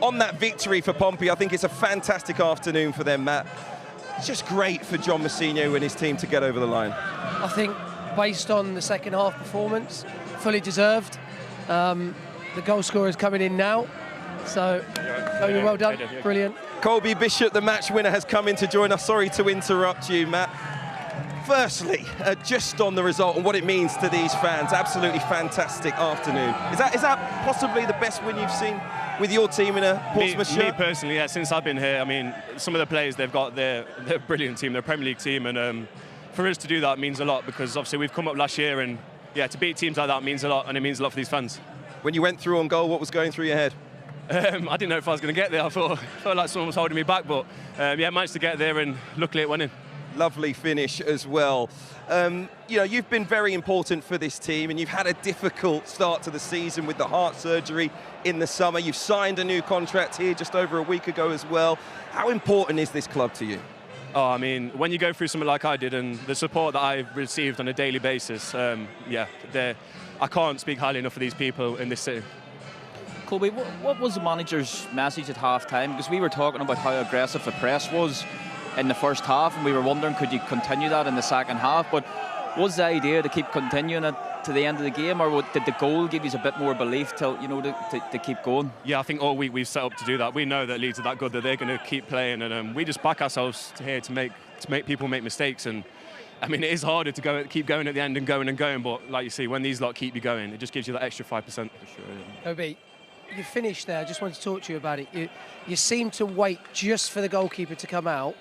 on that victory for Pompey. I think it's a fantastic afternoon for them, Matt. It's just great for John Mousinho and his team to get over the line. I think based on the second half performance, fully deserved. The goal scorer is coming in now, so well done, brilliant. Colby Bishop, the match winner, has come in to join us. Sorry to interrupt you, Matt. Firstly, just on the result and what it means to these fans, absolutely fantastic afternoon. Is that possibly the best win you've seen with your team in a Portsmouth shirt? Me personally, yeah, since I've been here, I mean, some of the players they've got, they're a brilliant team, they're a Premier League team, and for us to do that means a lot, because obviously we've come up last year, and yeah, to beat teams like that means a lot, and it means a lot for these fans. When you went through on goal, what was going through your head? I didn't know if I was going to get there. I felt like someone was holding me back, but yeah, managed to get there, and luckily it went in. Lovely finish as well. You know, you've been very important for this team, and you've had a difficult start to the season with the heart surgery in the summer. You've signed a new contract here just over a week ago as well. How important is this club to you? Oh, I mean, when you go through something like I did, and the support that I've received on a daily basis, yeah, I can't speak highly enough of these people in this city. Colby, what was the manager's message at half-time? Because we were talking about how aggressive the press was in the first half, and we were wondering, could you continue that in the second half? But was the idea to keep continuing it to the end of the game, or did the goal give you a bit more belief to keep going? Yeah, I think all week we've set up to do that. We know that Leeds are that good that they're going to keep playing, and we just back ourselves here to make people make mistakes. And I mean, it is harder to keep going at the end and going, but like you see, when these lot keep you going, it just gives you that extra 5%. For sure. Obi, you finished there. I just wanted to talk to you about it. You seemed to wait just for the goalkeeper to come out.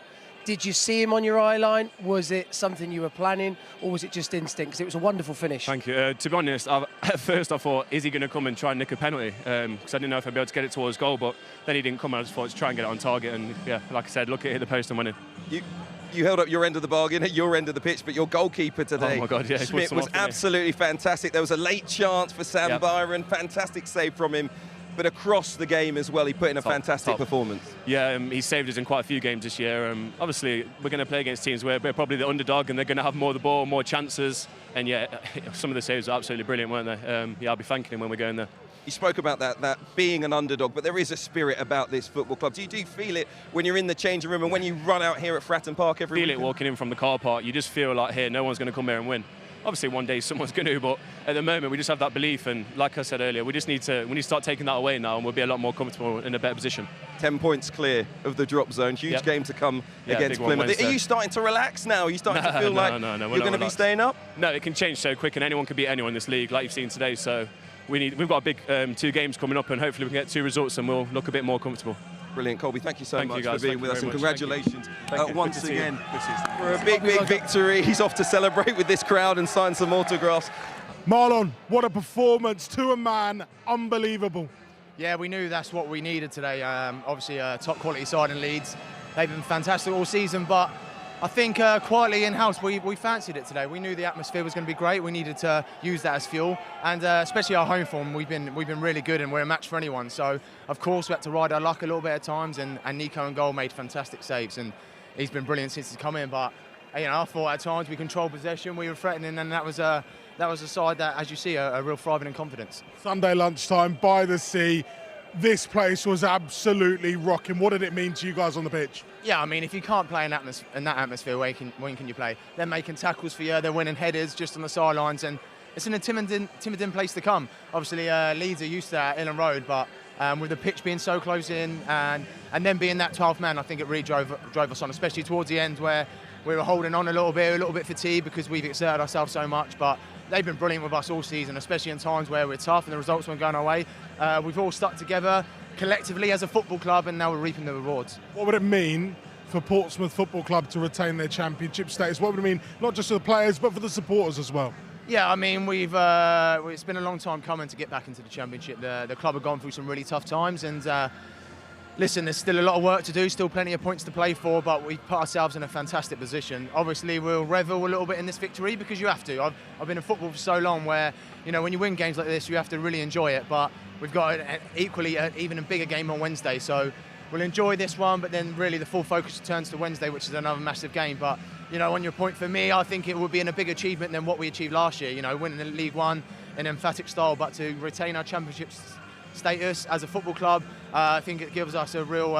Did you see him on your eye line? Was it something you were planning, or was it just instinct? Because it was a wonderful finish. Thank you. To be honest, at first I thought, is he going to come and try and nick a penalty? Because I didn't know if I'd be able to get it towards goal, but then he didn't come, and I just thought, let's try and get it on target. And yeah, like I said, look, it hit the post and went in. You held up your end of the bargain at your end of the pitch, but your goalkeeper today, oh my God, yeah, Schmidt, was absolutely fantastic. There was a late chance for Sam Byron, fantastic save from him. But across the game as well, he put in a fantastic performance. Yeah, he saved us in quite a few games this year. Obviously, we're going to play against teams where we're probably the underdog, and they're going to have more of the ball, more chances. And yeah, some of the saves are absolutely brilliant, weren't they? Yeah, I'll be thanking him when we're going there. You spoke about that being an underdog, but there is a spirit about this football club. Do you feel it when you're in the changing room and when you run out here at Fratton Park every week? Feel it walking in from the car park. You just feel like, here, no one's going to come here and win. Obviously, one day someone's going to, but at the moment we just have that belief, and like I said earlier, we need to start taking that away now, and we'll be a lot more comfortable in a better position. 10 points clear of the drop zone. Huge game to come against Plymouth. Are you starting to relax now? Are you starting to feel like you're going to be staying up? No, it can change so quick, and anyone can beat anyone in this league, like you've seen today. So we've got a big 2 games coming up, and hopefully we can get 2 results, and we'll look a bit more comfortable. Brilliant, Colby. Thank you so much for being with us, and congratulations once again for a big victory. He's off to celebrate with this crowd and sign some autographs. Marlon, what a performance to a man, unbelievable. Yeah, we knew that's what we needed today. Obviously, a top quality side in Leeds. They've been fantastic all season, but I think quietly in-house, we fancied it today. We knew the atmosphere was going to be great. We needed to use that as fuel, and especially our home form, we've been really good, and we're a match for anyone. So, of course, we had to ride our luck a little bit at times, and Nico and goal made fantastic saves, and he's been brilliant since he's come in. But you know, I thought at times we controlled possession, we were threatening, and that was a side that, as you see, a real thriving in confidence. Sunday lunchtime by the sea. This place was absolutely rocking. What did it mean to you guys on the pitch? Yeah, I mean, if you can't play in that atmosphere, when can you play? They're making tackles for you, they're winning headers just on the sidelines, and it's an intimidating place to come. Obviously, Leeds are used to that, Ellen Road, but with the pitch being so close in and then being that 12th man, I think it really drove us on, especially towards the end where we were holding on a little bit fatigued because we've exerted ourselves so much, but they've been brilliant with us all season, especially in times where we're tough and the results weren't going our way. We've all stuck together collectively as a football club, and now we're reaping the rewards. What would it mean for Portsmouth Football Club to retain their championship status? What would it mean, not just for the players, but for the supporters as well? Yeah, I mean, it's been a long time coming to get back into the championship. The club have gone through some really tough times, and listen, there's still a lot of work to do, still plenty of points to play for, but we put ourselves in a fantastic position. Obviously, we'll revel a little bit in this victory because you have to. I've been in football for so long where, you know, when you win games like this, you have to really enjoy it, but we've got even a bigger game on Wednesday, so we'll enjoy this one, but then really the full focus turns to Wednesday, which is another massive game. But, you know, on your point, for me, I think it would be a big achievement than what we achieved last year, you know, winning the League One in an emphatic style, but to retain our championship status as a football club, I think it gives us a real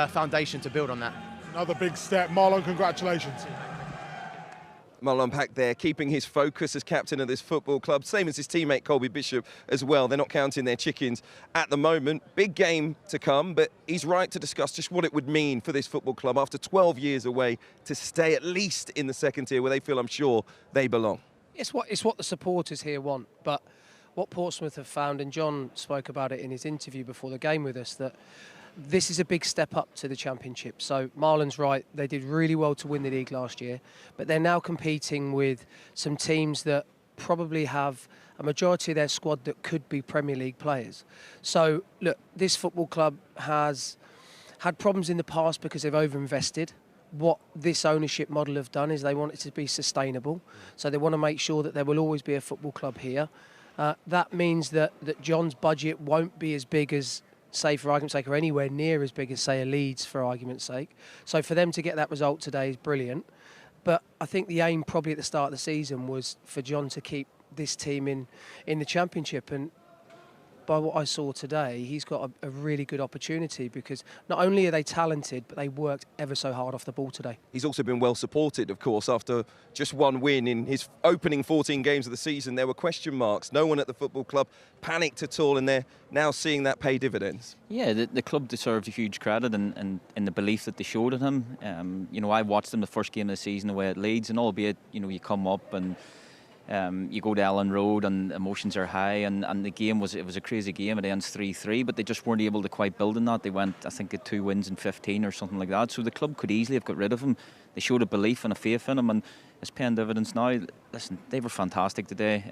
foundation to build on that. Another big step. Marlon, congratulations. Marlon Pack there, keeping his focus as captain of this football club, same as his teammate Colby Bishop as well. They're not counting their chickens at the moment. Big game to come, but he's right to discuss just what it would mean for this football club after 12 years away to stay at least in the second tier where they feel, I'm sure, they belong. It's what the supporters here want, but what Portsmouth have found, and John spoke about it in his interview before the game with us, that this is a big step up to the Championship. So Marlon's right, they did really well to win the league last year, but they're now competing with some teams that probably have a majority of their squad that could be Premier League players. So look, this football club has had problems in the past because they've overinvested. What this ownership model have done is they want it to be sustainable. So they want to make sure that there will always be a football club here. That means that John's budget won't be as big as, say, for argument's sake, or anywhere near as big as, say, a Leeds, for argument's sake. So for them to get that result today is brilliant. But I think the aim probably at the start of the season was for John to keep this team in the Championship. And by what I saw today, he's got a really good opportunity because not only are they talented, but they worked ever so hard off the ball today. He's also been well supported, of course, after just one win in his opening 14 games of the season. There were question marks. No one at the football club panicked at all, and they're now seeing that pay dividends. Yeah, the club deserves a huge credit in the belief that they showed in him. I watched them the first game of the season away at Leeds, and albeit, you come up and you go to Ellen Road and emotions are high, and the game was a crazy game. It ends 3-3, but they just weren't able to quite build on that. They went, I think, at 2 wins in 15 or something like that. So the club could easily have got rid of him. They showed a belief and a faith in him, and it's paying dividends now. Listen, they were fantastic today.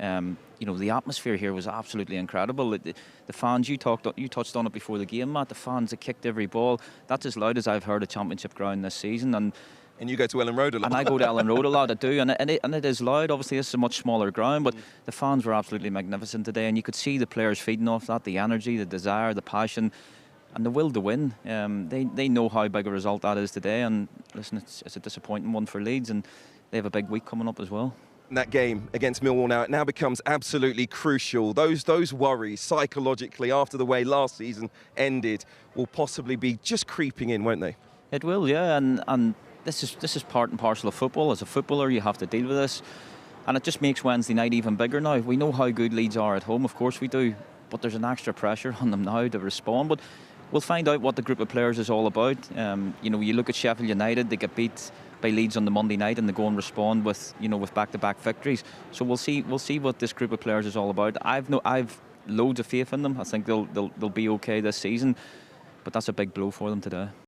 The atmosphere here was absolutely incredible. The fans, you touched on it before the game, Matt. The fans that kicked every ball. That's as loud as I've heard a Championship ground this season. And you go to Ellen Road a lot. And I go to Ellen Road a lot, I do, and it is loud. Obviously, this is a much smaller ground, but the fans were absolutely magnificent today, and you could see the players feeding off that, the energy, the desire, the passion, and the will to win. They know how big a result that is today, and listen, it's a disappointing one for Leeds, and they have a big week coming up as well. That game against Millwall now, it now becomes absolutely crucial. Those worries psychologically after the way last season ended will possibly be just creeping in, won't they? It will, yeah, and this is part and parcel of football. As a footballer, you have to deal with this, and it just makes Wednesday night even bigger now. We know how good Leeds are at home, of course we do, but there's an extra pressure on them now to respond. But we'll find out what the group of players is all about. You look at Sheffield United; they get beat by Leeds on the Monday night, and they go and respond with back-to-back victories. So we'll see what this group of players is all about. I've loads of faith in them. I think they'll be okay this season, but that's a big blow for them today.